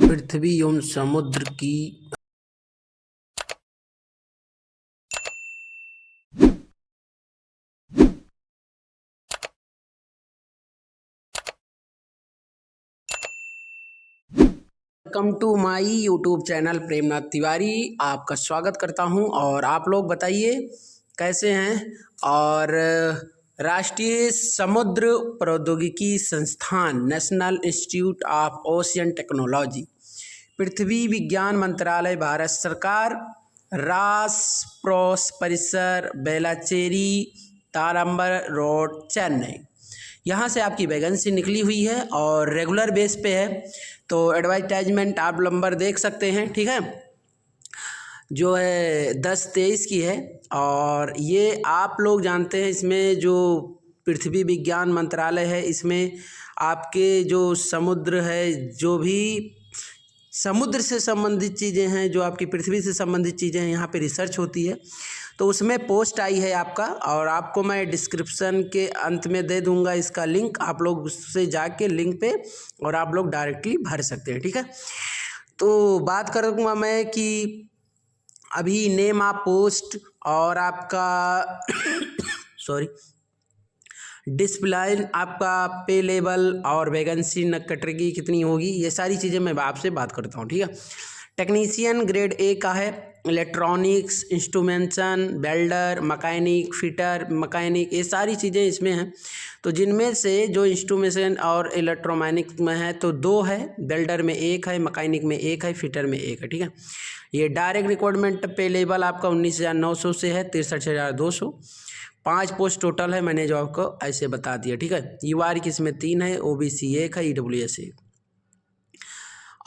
पृथ्वी एवं समुद्र की welcome to my YouTube channel Premnath Tiwari. आपका स्वागत करता हूं। और आप लोग बताइए कैसे हैं। और राष्ट्रीय समुद्र प्रौद्योगिकी संस्थान National Institute of Ocean Technology, पृथ्वी विज्ञान मंत्रालय, भारत सरकार, रासप्रोस परिसर, बेलाचेरी, ताराम्बर रोड, चेन्नई, यहाँ से आपकी वैकेंसी निकली हुई है और रेगुलर बेस पे है। तो एडवर्टाइजमेंट आप नंबर देख सकते हैं, ठीक है, जो है 10-23 की है। और ये आप लोग जानते हैं, इसमें जो पृथ्वी विज्ञान मंत्रालय है, इसमें आपके जो समुद्र है, जो भी समुद्र से संबंधित चीज़ें हैं, जो आपकी पृथ्वी से संबंधित चीज़ें हैं, यहाँ पे रिसर्च होती है। तो उसमें पोस्ट आई है आपका, और आपको मैं डिस्क्रिप्शन के अंत में दे दूंगा इसका लिंक। आप लोग उससे जाके लिंक पे और आप लोग डायरेक्टली भर सकते हैं, ठीक है। तो बात करूँगा मैं कि अभी नेम ऑफ पोस्ट और आपका सॉरी डिसिप्लिन, आपका पे लेवल और वैकेंसी न कैटेगरी कितनी होगी, ये सारी चीज़ें मैं आपसे बात करता हूँ, ठीक है। टेक्नीशियन ग्रेड ए का है, electronics, instrumentation, welder, mechanic, fitter, mechanic, ये सारी चीज़ें इसमें हैं। तो जिनमें से जो इंस्ट्रूमेंटेशन और इलेक्ट्रोमैनिक में है तो 2 है, वेल्डर में 1 है, मैकेनिक में 1 है, फिटर में 1 है, ठीक है। ये डायरेक्ट रिक्वायरमेंट पे लेवल आपका 19,900 से है 63,200। 5 पोस्ट टोटल है, मैंने जो आपको ऐसे बता दिया, ठीक है। यूआर की इसमें 3 है, ओबीसी 1 है, ईडब्ल्यूएस 1।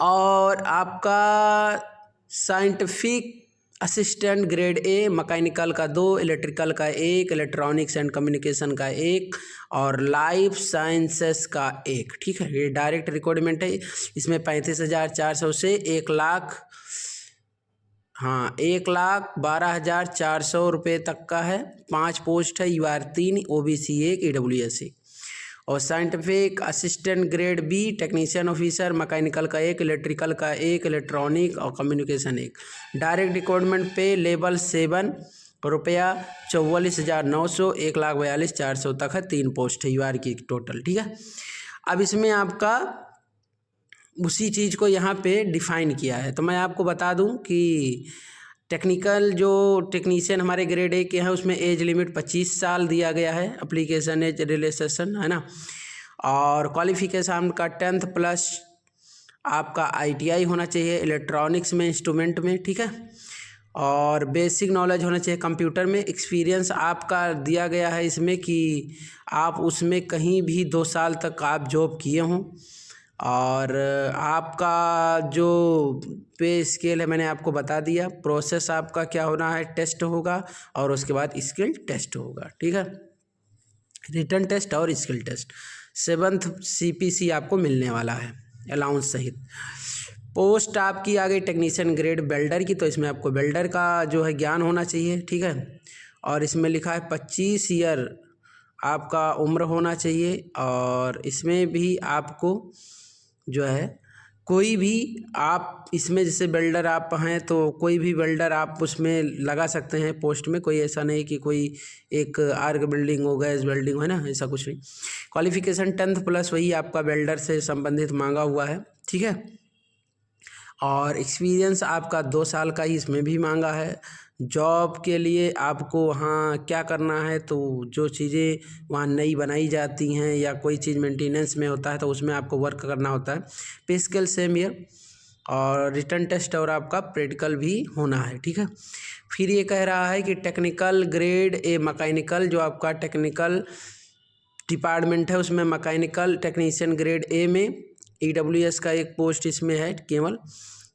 और आपका scientific assistant grade A, mechanical का 2, इलेक्ट्रिकल का 1, इलेक्ट्रॉनिक्स एंड कम्युनिकेशन का 1 और लाइफ साइंसेस का 1, ठीक है। ये डायरेक्ट रिक्वायरमेंट है। इसमें 35,400 से 1,12,400 रुपये तक का है। 5 पोस्ट है, यूआर 3, ओबीसी 1, ईडब्ल्यूएस 1। और scientific assistant grade B, technician officer, mechanical का 1, इलेक्ट्रिकल का 1, इलेक्ट्रॉनिक और communication 1। Direct requirement pay level 7, रुपया 44,900, 1,42,400 तक है। 3 पोस्ट है यूआर की टोटल, ठीक है। अब इसमें आपका उसी चीज़ को यहाँ पे डिफाइन किया है। तो मैं आपको बता दूँ कि टेक्निकल जो टेक्नीशियन हमारे ग्रेड ए के हैं, उसमें एज लिमिट 25 साल दिया गया है, एप्लीकेशन एज रिलैक्सेशन, है ना। और क्वालिफिकेशन का 10th प्लस आपका आईटीआई होना चाहिए इलेक्ट्रॉनिक्स में, इंस्ट्रूमेंट में, ठीक है। और बेसिक नॉलेज होना चाहिए कंप्यूटर में। एक्सपीरियंस आपका दिया गया है इसमें कि आप उसमें कहीं भी 2 साल तक आप जॉब किए हों। और आपका जो पे स्केल है मैंने आपको बता दिया। प्रोसेस आपका क्या होना है, टेस्ट होगा और उसके बाद स्किल टेस्ट होगा, ठीक है। रिटन टेस्ट और स्किल टेस्ट। 7th सीपीसी आपको मिलने वाला है अलाउंस सहित। पोस्ट आपकी आ गई टेक्नीशियन ग्रेड वेल्डर की, तो इसमें आपको वेल्डर का जो है ज्ञान होना चाहिए, ठीक है। और इसमें लिखा है 25 ईयर आपका उम्र होना चाहिए। और इसमें भी आपको जो है कोई भी आप इसमें जैसे वेल्डर आप हैं तो कोई भी वेल्डर आप उसमें लगा सकते हैं पोस्ट में। कोई ऐसा नहीं कि कोई एक आर्क बिल्डिंग हो, गैस बिल्डिंग हो, है ना, ऐसा कुछ नहीं। क्वालिफिकेशन 10th प्लस वही आपका वेल्डर से संबंधित मांगा हुआ है, ठीक है। और एक्सपीरियंस आपका 2 साल का ही इसमें भी मांगा है। जॉब के लिए आपको वहाँ क्या करना है, तो जो चीज़ें वहाँ नई बनाई जाती हैं या कोई चीज़ मेंटेनेंस में होता है तो उसमें आपको वर्क करना होता है। पे स्केल सेम ईयर और रिटन टेस्ट और आपका प्रैक्टिकल भी होना है, ठीक है। फिर ये कह रहा है कि टेक्निकल ग्रेड ए मैकेनिकल, जो आपका टेक्निकल डिपार्टमेंट है उसमें मैकेनिकल टेक्नीशियन ग्रेड ए में ईडब्ल्यूएस का 1 पोस्ट इसमें है केवल।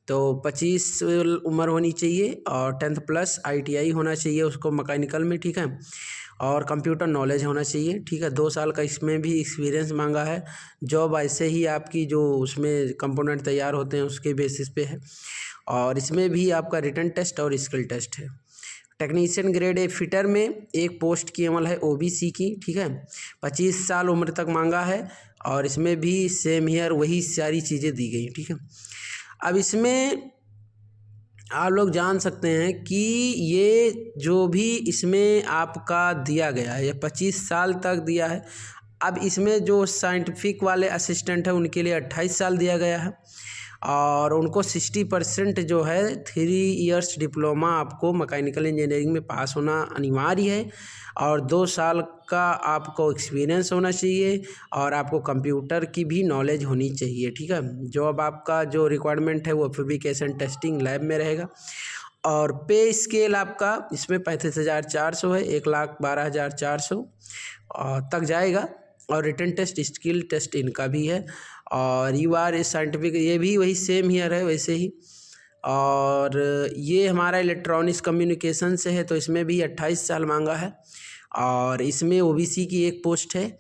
तो 25 उम्र होनी चाहिए और 10th प्लस आईटीआई होना चाहिए उसको मैकेनिकल में, ठीक है। और कंप्यूटर नॉलेज होना चाहिए, ठीक है। 2 साल का इसमें भी एक्सपीरियंस मांगा है। जॉब ऐसे ही आपकी जो उसमें कंपोनेंट तैयार होते हैं उसके बेसिस पे है। और इसमें भी आपका रिटन टेस्ट और स्किल टेस्ट है। टेक्नीशियन ग्रेड ए फिटर में 1 पोस्ट केवल है ओबीसी की, ठीक है। 25 साल उम्र तक मांगा है और इसमें भी सेम ईयर वही सारी चीज़ें दी गई, ठीक है। अब इसमें आप लोग जान सकते हैं कि ये जो भी इसमें आपका दिया गया है, ये 25 साल तक दिया है। अब इसमें जो साइंटिफिक वाले असिस्टेंट है उनके लिए 28 साल दिया गया है और उनको 60% जो है 3 इयर्स डिप्लोमा आपको मैकेनिकल इंजीनियरिंग में पास होना अनिवार्य है और 2 साल का आपको एक्सपीरियंस होना चाहिए और आपको कंप्यूटर की भी नॉलेज होनी चाहिए। ठीक है, जो अब आपका जो रिक्वायरमेंट है वो फैब्रिकेशन टेस्टिंग लैब में रहेगा और पे स्केल आपका इसमें 35,400 है, 1,12,400 तक जाएगा और रिटन टेस्ट स्किल टेस्ट इनका भी है और UR साइंटिफिक ये भी वही सेम ईयर है वैसे ही। और ये हमारा इलेक्ट्रॉनिक्स कम्युनिकेशन से है तो इसमें भी 28 साल मांगा है और इसमें OBC की एक पोस्ट है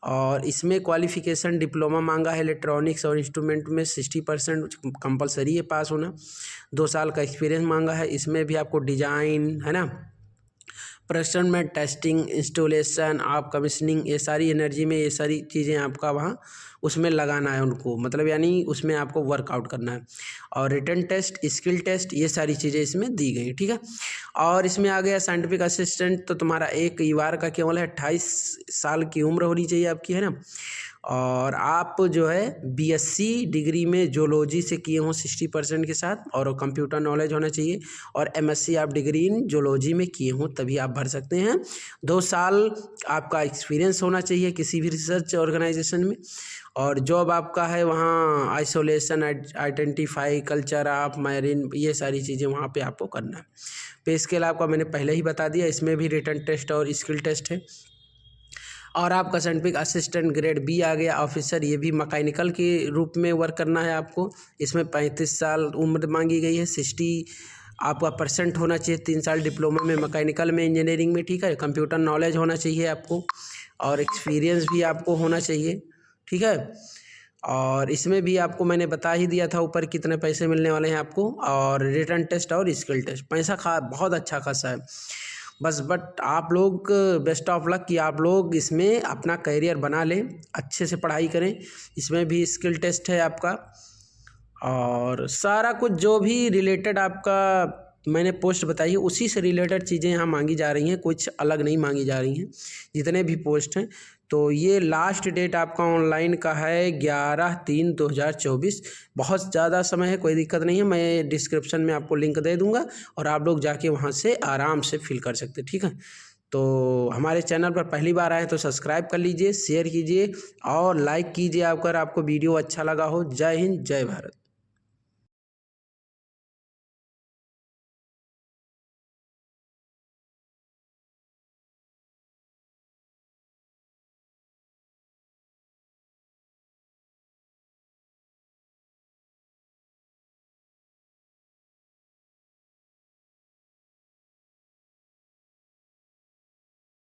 और इसमें क्वालिफ़िकेशन डिप्लोमा मांगा है इलेक्ट्रॉनिक्स और इंस्ट्रूमेंट में 60% कंपलसरी है पास होना। 2 साल का एक्सपीरियंस मांगा है। इसमें भी आपको डिजाइन है ना, प्रोडक्शन में टेस्टिंग, इंस्टॉलेशन, आप कमीशनिंग, ये सारी एनर्जी में ये सारी चीज़ें आपका वहाँ उसमें लगाना है उनको, मतलब यानी उसमें आपको वर्कआउट करना है। और रिटन टेस्ट, स्किल टेस्ट, ये सारी चीज़ें इसमें दी गई। ठीक है, और इसमें आ गया साइंटिफिक असिस्टेंट, तो तुम्हारा एक UR का केवल है 28 साल की उम्र होनी चाहिए आपकी, है ना। और आप जो है BSc डिग्री में जोलॉजी से किए हों 60% के साथ और कंप्यूटर नॉलेज होना चाहिए और MSc आप डिग्री इन जोलॉजी में किए हों तभी आप भर सकते हैं। 2 साल आपका एक्सपीरियंस होना चाहिए किसी भी रिसर्च ऑर्गेनाइजेशन में और जॉब आपका है वहाँ isolation, identify, culture of marine, ये सारी चीज़ें वहाँ पे आपको करना है। पे स्केल आपका मैंने पहले ही बता दिया, इसमें भी रिटन टेस्ट और स्किल टेस्ट है। और आपका साइंटिफिक असिस्टेंट ग्रेड B आ गया ऑफिसर, ये भी मैकेनिकल के रूप में वर्क करना है आपको। इसमें 35 साल उम्र मांगी गई है, 60 आपका % होना चाहिए 3 साल डिप्लोमा में मैकेनिकल में इंजीनियरिंग में। ठीक है, कंप्यूटर नॉलेज होना चाहिए आपको और एक्सपीरियंस भी आपको होना चाहिए। ठीक है, और इसमें भी आपको मैंने बता ही दिया था ऊपर कितने पैसे मिलने वाले हैं आपको और रिटन टेस्ट और स्किल टेस्ट। पैसा बहुत अच्छा खासा है बस, बट आप लोग बेस्ट ऑफ लक कि आप लोग इसमें अपना करियर बना लें, अच्छे से पढ़ाई करें। इसमें भी स्किल टेस्ट है आपका और सारा कुछ जो भी रिलेटेड आपका मैंने पोस्ट बताई है उसी से रिलेटेड चीज़ें यहाँ मांगी जा रही हैं, कुछ अलग नहीं मांगी जा रही हैं जितने भी पोस्ट हैं। तो ये लास्ट डेट आपका ऑनलाइन का है 11/3/2024। बहुत ज़्यादा समय है, कोई दिक्कत नहीं है, मैं डिस्क्रिप्शन में आपको लिंक दे दूँगा और आप लोग जाके वहाँ से आराम से फिल कर सकते हैं। ठीक है, तो हमारे चैनल पर पहली बार आए तो सब्सक्राइब कर लीजिए, शेयर कीजिए और लाइक कीजिए अगर आपको वीडियो अच्छा लगा हो। जय हिंद, जय भारत।